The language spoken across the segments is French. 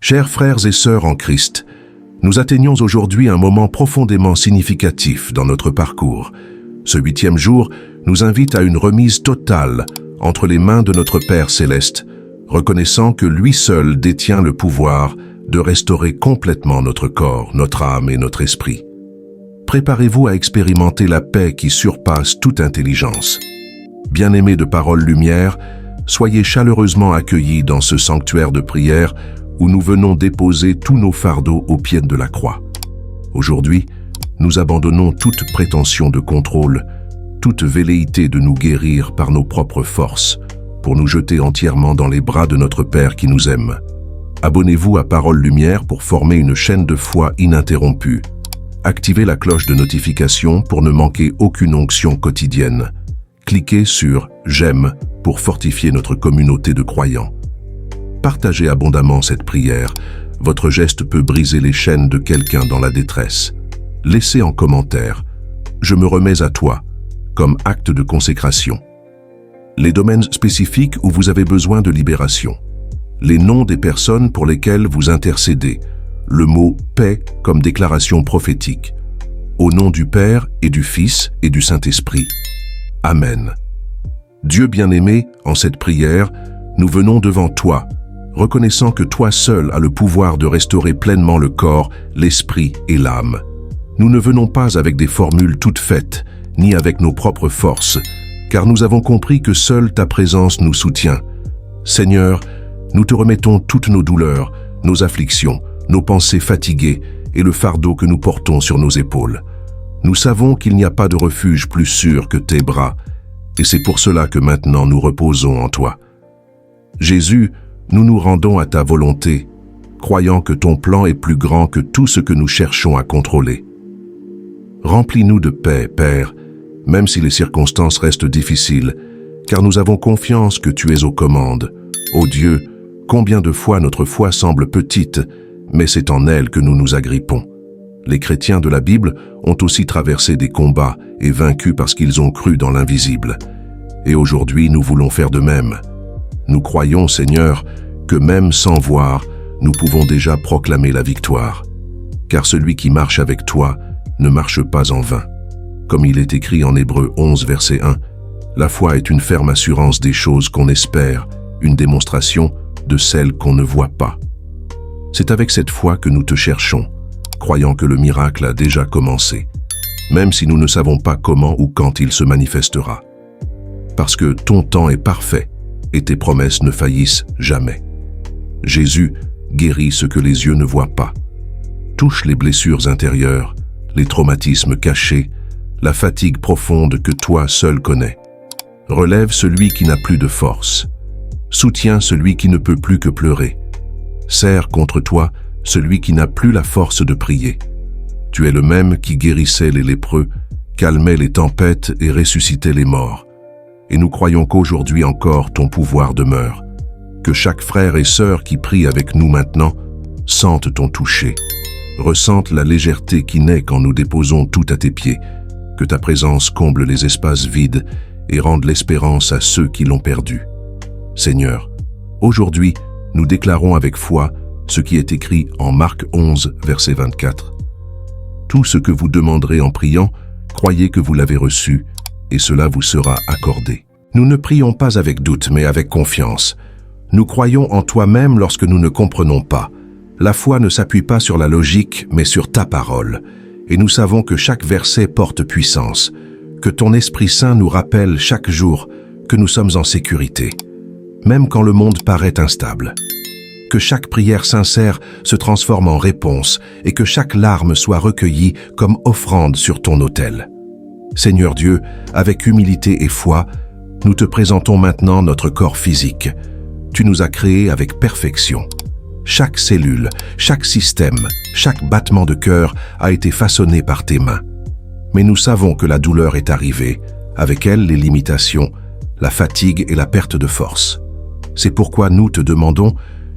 Chers frères et sœurs en Christ, nous atteignons aujourd'hui un moment profondément significatif dans notre parcours. Ce 8e jour nous invite à une remise totale entre les mains de notre Père céleste, reconnaissant que lui seul détient le pouvoir de restaurer complètement notre corps, notre âme et notre esprit. Préparez-vous à expérimenter la paix qui surpasse toute intelligence. Bien-aimés de Parole Lumière, soyez chaleureusement accueillis dans ce sanctuaire de prière où nous venons déposer tous nos fardeaux au pied de la croix. Aujourd'hui, nous abandonnons toute prétention de contrôle, toute velléité de nous guérir par nos propres forces, pour nous jeter entièrement dans les bras de notre Père qui nous aime. Abonnez-vous à Parole Lumière pour former une chaîne de foi ininterrompue. Activez la cloche de notification pour ne manquer aucune onction quotidienne. Cliquez sur « J'aime » pour fortifier notre communauté de croyants. Partagez abondamment cette prière. Votre geste peut briser les chaînes de quelqu'un dans la détresse. Laissez en commentaire « Je me remets à toi » comme acte de consécration. Les domaines spécifiques où vous avez besoin de libération. Les noms des personnes pour lesquelles vous intercédez. Le mot « paix » comme déclaration prophétique. Au nom du Père et du Fils et du Saint-Esprit. Amen. Dieu bien-aimé, en cette prière, nous venons devant toi, reconnaissant que toi seul as le pouvoir de restaurer pleinement le corps, l'esprit et l'âme. Nous ne venons pas avec des formules toutes faites, ni avec nos propres forces, car nous avons compris que seule ta présence nous soutient. Seigneur, nous te remettons toutes nos douleurs, nos afflictions, nos pensées fatiguées et le fardeau que nous portons sur nos épaules. Nous savons qu'il n'y a pas de refuge plus sûr que tes bras, et c'est pour cela que maintenant nous reposons en toi. Jésus, nous nous rendons à ta volonté, croyant que ton plan est plus grand que tout ce que nous cherchons à contrôler. Remplis-nous de paix, Père, même si les circonstances restent difficiles, car nous avons confiance que tu es aux commandes. Ô Dieu, combien de fois notre foi semble petite, mais c'est en elle que nous nous agrippons. Les chrétiens de la Bible ont aussi traversé des combats et vaincu parce qu'ils ont cru dans l'invisible. Et aujourd'hui, nous voulons faire de même. Nous croyons, Seigneur, que même sans voir, nous pouvons déjà proclamer la victoire. Car celui qui marche avec toi ne marche pas en vain. Comme il est écrit en Hébreux 11, verset 1, « La foi est une ferme assurance des choses qu'on espère, une démonstration de celles qu'on ne voit pas. » C'est avec cette foi que nous te cherchons, croyant que le miracle a déjà commencé, même si nous ne savons pas comment ou quand il se manifestera. Parce que ton temps est parfait et tes promesses ne faillissent jamais. Jésus guérit ce que les yeux ne voient pas. Touche les blessures intérieures, les traumatismes cachés, la fatigue profonde que toi seul connais. Relève celui qui n'a plus de force. Soutiens celui qui ne peut plus que pleurer. Serre contre toi celui qui n'a plus la force de prier. Tu es le même qui guérissait les lépreux, calmait les tempêtes et ressuscitait les morts. Et nous croyons qu'aujourd'hui encore ton pouvoir demeure. Que chaque frère et sœur qui prie avec nous maintenant sente ton toucher, ressente la légèreté qui naît quand nous déposons tout à tes pieds, que ta présence comble les espaces vides et rende l'espérance à ceux qui l'ont perdue. Seigneur, aujourd'hui, nous déclarons avec foi ce qui est écrit en Marc 11, verset 24. Tout ce que vous demanderez en priant, croyez que vous l'avez reçu, et cela vous sera accordé. Nous ne prions pas avec doute, mais avec confiance. Nous croyons en toi-même lorsque nous ne comprenons pas. La foi ne s'appuie pas sur la logique, mais sur ta parole. Et nous savons que chaque verset porte puissance, que ton Esprit Saint nous rappelle chaque jour que nous sommes en sécurité, même quand le monde paraît instable. Que chaque prière sincère se transforme en réponse et que chaque larme soit recueillie comme offrande sur ton autel. Seigneur Dieu, avec humilité et foi, nous te présentons maintenant notre corps physique. Tu nous as créés avec perfection. Chaque cellule, chaque système, chaque battement de cœur a été façonné par tes mains. Mais nous savons que la douleur est arrivée, avec elle les limitations, la fatigue et la perte de force. C'est pourquoi nous te demandons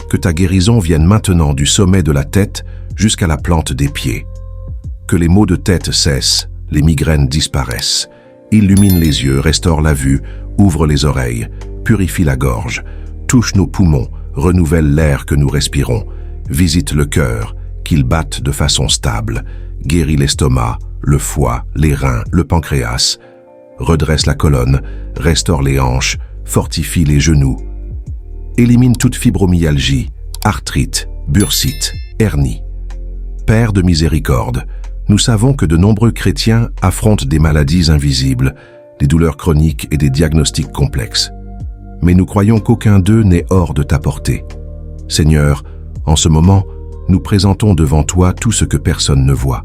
que ta guérison vienne maintenant du sommet de la tête jusqu'à la plante des pieds. Que les maux de tête cessent, les migraines disparaissent. Illumine les yeux, restaure la vue, ouvre les oreilles, purifie la gorge, touche nos poumons, renouvelle l'air que nous respirons visite le cœur, qu'il batte de façon stable, guérit l'estomac, le foie, les reins, le pancréas, redresse la colonne, restaure les hanches, fortifie les genoux, élimine toute fibromyalgie, arthrite, bursite, hernie. Père de miséricorde, nous savons que de nombreux chrétiens affrontent des maladies invisibles, des douleurs chroniques et des diagnostics complexes. Mais nous croyons qu'aucun d'eux n'est hors de ta portée. Seigneur, en ce moment, nous présentons devant toi tout ce que personne ne voit.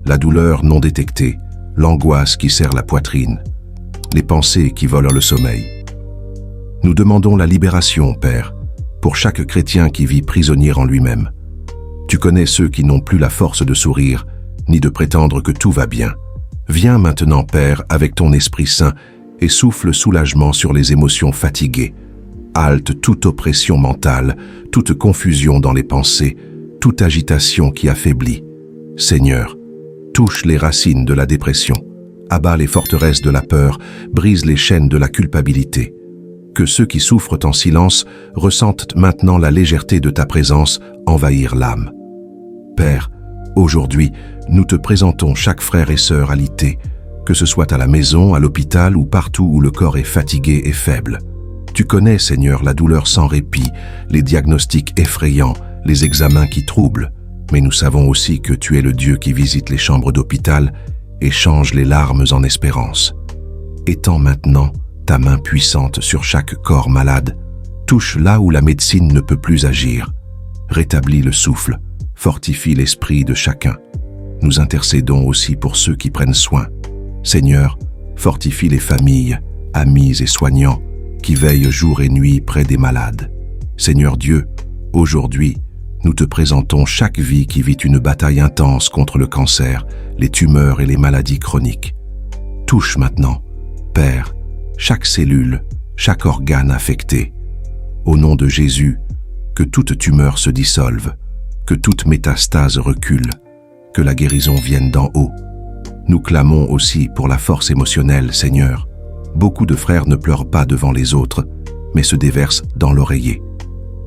La douleur non détectée, l'angoisse qui serre la poitrine, les pensées qui volent le sommeil. Nous demandons la libération, Père, pour chaque chrétien qui vit prisonnier en lui-même. Tu connais ceux qui n'ont plus la force de sourire, ni de prétendre que tout va bien. Viens maintenant, Père, avec ton Esprit Saint, et souffle soulagement sur les émotions fatiguées. Halte toute oppression mentale, toute confusion dans les pensées, toute agitation qui affaiblit. Seigneur, touche les racines de la dépression, abat les forteresses de la peur, brise les chaînes de la culpabilité. Que ceux qui souffrent en silence ressentent maintenant la légèreté de ta présence envahir l'âme. Père, aujourd'hui, nous te présentons chaque frère et sœur alité, que ce soit à la maison, à l'hôpital ou partout où le corps est fatigué et faible. Tu connais, Seigneur, la douleur sans répit, les diagnostics effrayants, les examens qui troublent, mais nous savons aussi que tu es le Dieu qui visite les chambres d'hôpital et change les larmes en espérance. Étends maintenant ta main puissante sur chaque corps malade, touche là où la médecine ne peut plus agir, rétablis le souffle, fortifie l'esprit de chacun. Nous intercédons aussi pour ceux qui prennent soin. Seigneur, fortifie les familles, amis et soignants qui veillent jour et nuit près des malades. Seigneur Dieu, aujourd'hui, nous te présentons chaque vie qui vit une bataille intense contre le cancer, les tumeurs et les maladies chroniques. Touche maintenant, Père, chaque cellule, chaque organe affecté. Au nom de Jésus, que toute tumeur se dissolve, que toute métastase recule, que la guérison vienne d'en haut. Nous clamons aussi pour la force émotionnelle, Seigneur. Beaucoup de frères ne pleurent pas devant les autres, mais se déversent dans l'oreiller.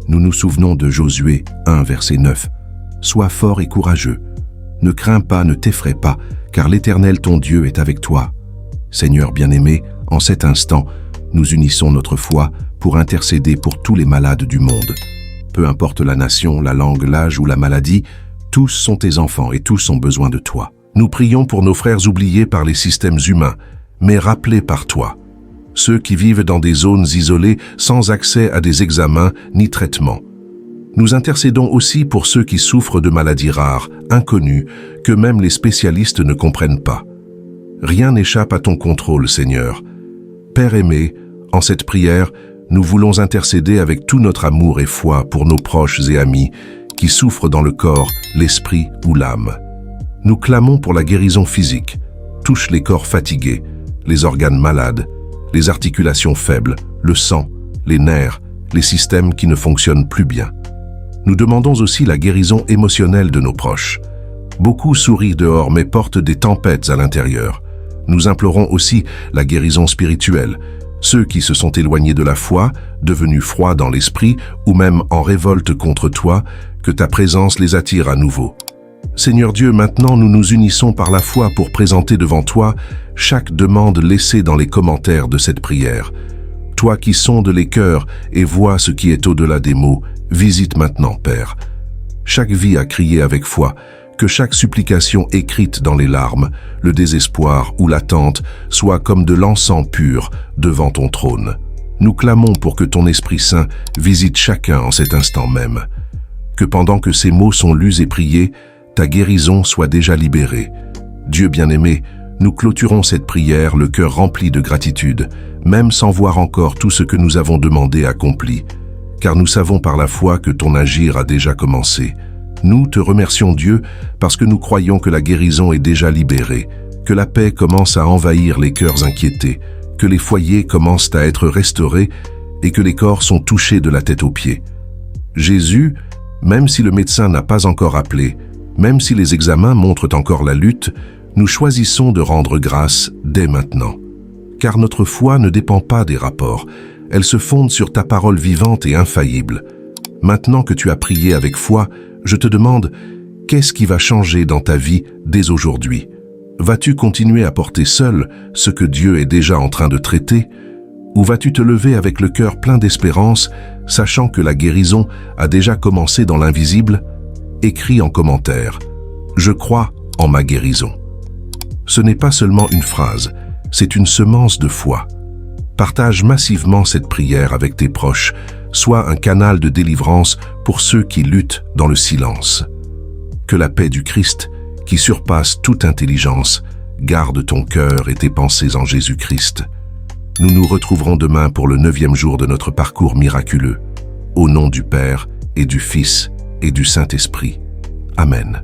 Nous nous souvenons de Josué 1, verset 9. « Sois fort et courageux. Ne crains pas, ne t'effraie pas, car l'Éternel ton Dieu est avec toi. » Seigneur bien-aimé, en cet instant, nous unissons notre foi pour intercéder pour tous les malades du monde. Peu importe la nation, la langue, l'âge ou la maladie, tous sont tes enfants et tous ont besoin de toi. Nous prions pour nos frères oubliés par les systèmes humains, mais rappelés par toi. Ceux qui vivent dans des zones isolées sans accès à des examens ni traitements. Nous intercédons aussi pour ceux qui souffrent de maladies rares, inconnues, que même les spécialistes ne comprennent pas. Rien n'échappe à ton contrôle, Seigneur. Père aimé, en cette prière, nous voulons intercéder avec tout notre amour et foi pour nos proches et amis qui souffrent dans le corps, l'esprit ou l'âme. Nous clamons pour la guérison physique. Touche les corps fatigués, les organes malades, les articulations faibles, le sang, les nerfs, les systèmes qui ne fonctionnent plus bien. Nous demandons aussi la guérison émotionnelle de nos proches. Beaucoup sourient dehors mais portent des tempêtes à l'intérieur. Nous implorons aussi la guérison spirituelle. Ceux qui se sont éloignés de la foi, devenus froids dans l'esprit ou même en révolte contre toi, que ta présence les attire à nouveau. Seigneur Dieu, maintenant nous nous unissons par la foi pour présenter devant toi chaque demande laissée dans les commentaires de cette prière. Toi qui sondes les cœurs et vois ce qui est au-delà des mots, visite maintenant, Père. Chaque vie a crié avec foi, que chaque supplication écrite dans les larmes, le désespoir ou l'attente soit comme de l'encens pur devant ton trône. Nous clamons pour que ton Esprit Saint visite chacun en cet instant même. Que pendant que ces mots sont lus et priés, ta guérison soit déjà libérée. Dieu bien-aimé, nous clôturons cette prière le cœur rempli de gratitude, même sans voir encore tout ce que nous avons demandé accompli, car nous savons par la foi que ton agir a déjà commencé. Nous te remercions Dieu parce que nous croyons que la guérison est déjà libérée, que la paix commence à envahir les cœurs inquiétés, que les foyers commencent à être restaurés et que les corps sont touchés de la tête aux pieds. Jésus, même si le médecin n'a pas encore appelé, même si les examens montrent encore la lutte, nous choisissons de rendre grâce dès maintenant. Car notre foi ne dépend pas des rapports, elle se fonde sur ta parole vivante et infaillible. Maintenant que tu as prié avec foi, je te demande, qu'est-ce qui va changer dans ta vie dès aujourd'hui? Vas-tu continuer à porter seul ce que Dieu est déjà en train de traiter? Ou vas-tu te lever avec le cœur plein d'espérance, sachant que la guérison a déjà commencé dans l'invisible? Écris en commentaire « Je crois en ma guérison ». Ce n'est pas seulement une phrase, c'est une semence de foi. Partage massivement cette prière avec tes proches, sois un canal de délivrance pour ceux qui luttent dans le silence. Que la paix du Christ, qui surpasse toute intelligence, garde ton cœur et tes pensées en Jésus-Christ. Nous nous retrouverons demain pour le 9e jour de notre parcours miraculeux. Au nom du Père et du Fils et du Saint-Esprit. Amen.